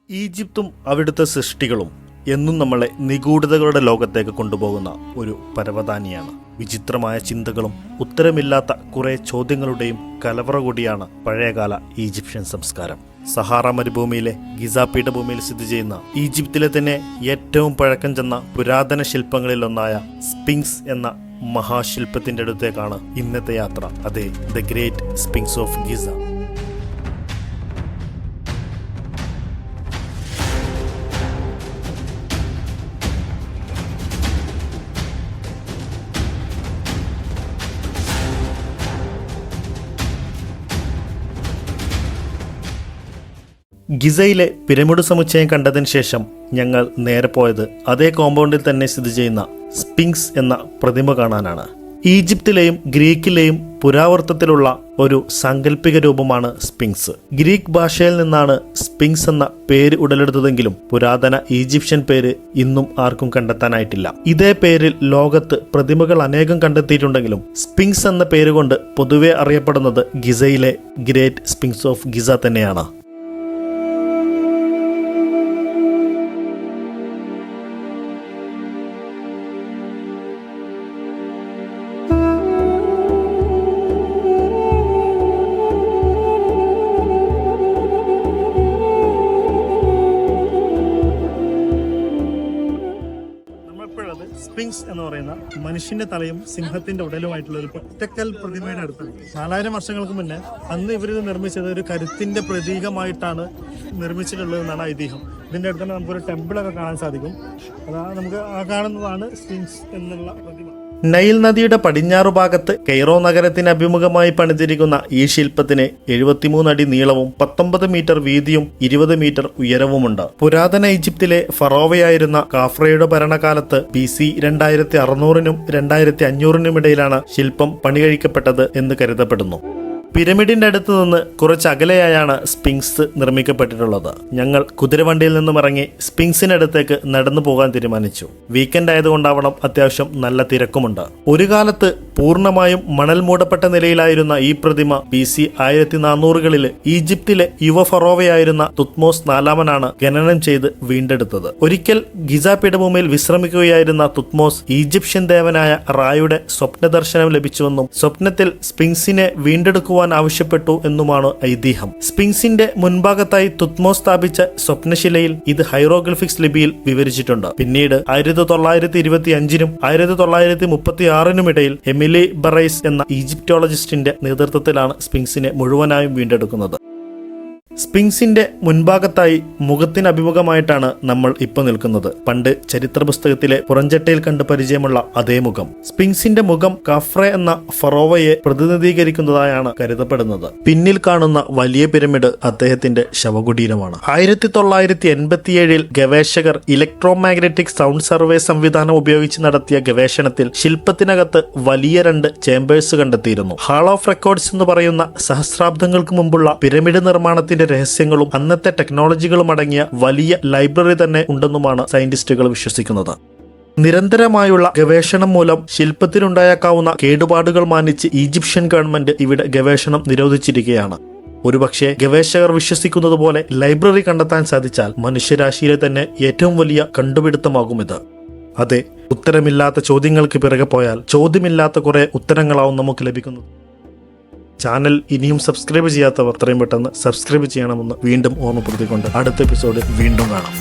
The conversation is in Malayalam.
ഈജിപ്തും അവിടുത്തെ സൃഷ്ടികളും എന്നും നമ്മളെ നിഗൂഢതകളുടെ ലോകത്തേക്ക് കൊണ്ടുപോകുന്ന ഒരു പരവതാനിയാണ്. വിചിത്രമായ ചിന്തകളും ഉത്തരമില്ലാത്ത കുറെ ചോദ്യങ്ങളുടെയും കലവറ കൂടിയാണ് പഴയകാല ഈജിപ്ഷ്യൻ സംസ്കാരം. സഹാറ മരുഭൂമിയിലെ ഗിസ പീഠഭൂമിയിൽ സ്ഥിതി ചെയ്യുന്ന ഈജിപ്തിലെ തന്നെ ഏറ്റവും പഴക്കം ചെന്ന പുരാതന ശില്പങ്ങളിലൊന്നായ സ്പിങ്സ് എന്ന മഹാശില്പത്തിന്റെ അടുത്തേക്കാണ് ഇന്നത്തെ യാത്ര. അതെ, the great sphinx of Giza. ഗിസയിലെ പിരമിഡ് സമുച്ചയം കണ്ടതിന് ശേഷം ഞങ്ങൾ നേരെ പോയത് അതേ കോമ്പൗണ്ടിൽ തന്നെ സ്ഥിതി ചെയ്യുന്ന സ്പിങ്സ് എന്ന പ്രതിമ കാണാനാണ്. ഈജിപ്തിലെയും ഗ്രീക്കിലെയും പുരാവൃത്തത്തിലുള്ള ഒരു സാങ്കല്പിക രൂപമാണ് സ്പിങ്സ്. ഗ്രീക്ക് ഭാഷയിൽ നിന്നാണ് സ്പിങ്സ് എന്ന പേര് ഉടലെടുത്തതെങ്കിലും പുരാതന ഈജിപ്ഷ്യൻ പേര് ഇന്നും ആർക്കും കണ്ടെത്താനായിട്ടില്ല. ഇതേ പേരിൽ ലോകത്ത് പ്രതിമകൾ അനേകം കണ്ടെത്തിയിട്ടുണ്ടെങ്കിലും സ്പിങ്സ് എന്ന പേരുകൊണ്ട് പൊതുവെ അറിയപ്പെടുന്നത് ഗിസയിലെ ഗ്രേറ്റ് സ്പിങ്സ് ഓഫ് ഗിസ തന്നെയാണ്. സ്പിങ്സ് എന്ന് പറയുന്ന മനുഷ്യന്റെ തലയും സിംഹത്തിന്റെ ഉടലുമായിട്ടുള്ള ഒരു ഒറ്റക്കൽ പ്രതിമയുടെ അടുത്താണ്. 4000 വർഷങ്ങൾക്ക് മുന്നേ അന്ന് ഇവരിത് നിർമ്മിച്ചത് ഒരു കരുത്തിന്റെ പ്രതീകമായിട്ടാണ് നിർമ്മിച്ചിട്ടുള്ളതെന്നാണ് ഐതിഹ്യം. ഇതിന്റെ അടുത്ത് തന്നെ നമുക്കൊരു ടെമ്പിളൊക്കെ കാണാൻ സാധിക്കും. നമുക്ക് കാണുന്നതാണ് സ്പിങ്സ് എന്നുള്ള പ്രതിമ. നൈൽ നദിയുടെ പടിഞ്ഞാറു ഭാഗത്ത് കെയ്റോ നഗരത്തിന് അഭിമുഖമായി പണിതിരിക്കുന്ന ഈ ശില്പത്തിന് 73 അടി നീളവും 19 മീറ്റർ വീതിയും 20 മീറ്റർ ഉയരവുമുണ്ട്. പുരാതന ഈജിപ്തിലെ ഫറോവയായിരുന്ന കാഫ്രയുടെ ഭരണകാലത്ത് BC 2600-നും 2500-നും ഇടയിലാണ് ശില്പം പണികഴിക്കപ്പെട്ടത് എന്ന് കരുതപ്പെടുന്നു. പിരമിഡിന്റെ അടുത്ത് നിന്ന് കുറച്ച് അകലെയായാണ് സ്പിങ്സ് നിർമ്മിക്കപ്പെട്ടിട്ടുള്ളത്. ഞങ്ങൾ കുതിരവണ്ടിയിൽ നിന്നും ഇറങ്ങി സ്പിങ്സിനടുത്തേക്ക് നടന്നു പോകാൻ തീരുമാനിച്ചു. വീക്കെൻഡ് ആയതുകൊണ്ടാവണം അത്യാവശ്യം നല്ല തിരക്കുമുണ്ട്. ഒരു കാലത്ത് പൂർണ്ണമായും മണൽ മൂടപ്പെട്ട നിലയിലായിരുന്ന ഈ പ്രതിമ BC 1400-കളിൽ ഈജിപ്തിലെ യുവ ഫറോവയായിരുന്ന തുത്മോസ് 4-മനാണ് ഖനനം ചെയ്ത് വീണ്ടെടുത്തത്. ഒരിക്കൽ ഗിസ പീഠഭൂമിയിൽ വിശ്രമിക്കുകയായിരുന്ന തുത്മോസ് ഈജിപ്ഷ്യൻ ദേവനായ റായുടെ സ്വപ്നദർശനം ലഭിച്ചുവെന്നും സ്വപ്നത്തിൽ സ്പിങ്സിനെ വീണ്ടെടുക്കുവാൻ ആവശ്യപ്പെട്ടു എന്നുമാണ് ഐതിഹ്യം. സ്പിങ്സിന്റെ മുൻഭാഗത്തായി തുത്മോസ് സ്ഥാപിച്ച സ്വപ്നശിലയിൽ ഇത് ഹൈറോഗ്ലിഫിക്സ് ലിപിയിൽ വിവരിച്ചിട്ടുണ്ട്. പിന്നീട് 1925-നും 1936-നും ഇടയിൽ എമിലി ബറൈസ് എന്ന ഈജിപ്റ്റോളജിസ്റ്റിന്റെ നേതൃത്വത്തിലാണ് സ്പിങ്സിനെ മുഴുവനായും വീണ്ടെടുക്കുന്നത്. സ്പിങ്സിന്റെ മുൻഭാഗത്തായി മുഖത്തിന് അഭിമുഖമായിട്ടാണ് നമ്മൾ ഇപ്പോൾ നിൽക്കുന്നത്. പണ്ട് ചരിത്ര പുസ്തകത്തിലെ പുറംചട്ടയിൽ കണ്ട് പരിചയമുള്ള അതേ മുഖം. സ്പിങ്സിന്റെ മുഖം കാഫ്രെ എന്ന ഫറോവയെ പ്രതിനിധീകരിക്കുന്നതായാണ് കരുതപ്പെടുന്നത്. പിന്നിൽ കാണുന്ന വലിയ പിരമിഡ് അദ്ദേഹത്തിന്റെ ശവകുടീരമാണ്. 1987-ൽ ഗവേഷകർ ഇലക്ട്രോമാഗ്നറ്റിക് സൗണ്ട് സർവേ സംവിധാനം ഉപയോഗിച്ച് നടത്തിയ ഗവേഷണത്തിൽ ശില്പത്തിനകത്ത് വലിയ 2 ചേംബേഴ്സ് കണ്ടെത്തിയിരുന്നു. ഹാൾ ഓഫ് റെക്കോർഡ്സ് എന്ന് പറയുന്ന സഹസ്രാബ്ദങ്ങൾക്ക് മുമ്പുള്ള പിരമിഡ് നിർമ്മാണത്തിന്റെ രഹസ്യങ്ങളും അന്നത്തെ ടെക്നോളജികളും അടങ്ങിയ വലിയ ലൈബ്രറി തന്നെ ഉണ്ടെന്നുമാണ് സയന്റിസ്റ്റുകൾ വിശ്വസിക്കുന്നത്. നിരന്തരമായുള്ള ഗവേഷണം മൂലം ശില്പത്തിനുണ്ടായേക്കാവുന്ന കേടുപാടുകൾ മാനിച്ച് ഈജിപ്ഷ്യൻ ഗവൺമെന്റ് ഇവിടെ ഗവേഷണം നിരോധിച്ചിരിക്കുകയാണ്. ഒരുപക്ഷെ ഗവേഷകർ വിശ്വസിക്കുന്നത് പോലെ ലൈബ്രറി കണ്ടെത്താൻ സാധിച്ചാൽ മനുഷ്യരാശിയിലെ തന്നെ ഏറ്റവും വലിയ കണ്ടുപിടുത്തമാകും ഇത്. അതെ, ഉത്തരമില്ലാത്ത ചോദ്യങ്ങൾക്ക് പിറകെ പോയാൽ ചോദ്യമില്ലാത്ത കുറെ ഉത്തരങ്ങളാവും നമുക്ക് ലഭിക്കുന്നത്. ചാനൽ ഇനിയും സബ്സ്ക്രൈബ് ചെയ്യാത്തവർ എത്രയും പെട്ടെന്ന് സബ്സ്ക്രൈബ് ചെയ്യണമെന്ന് വീണ്ടും ഓർമ്മപ്പെടുത്തിക്കൊണ്ട് അടുത്ത എപ്പിസോഡിൽ വീണ്ടും കാണാം.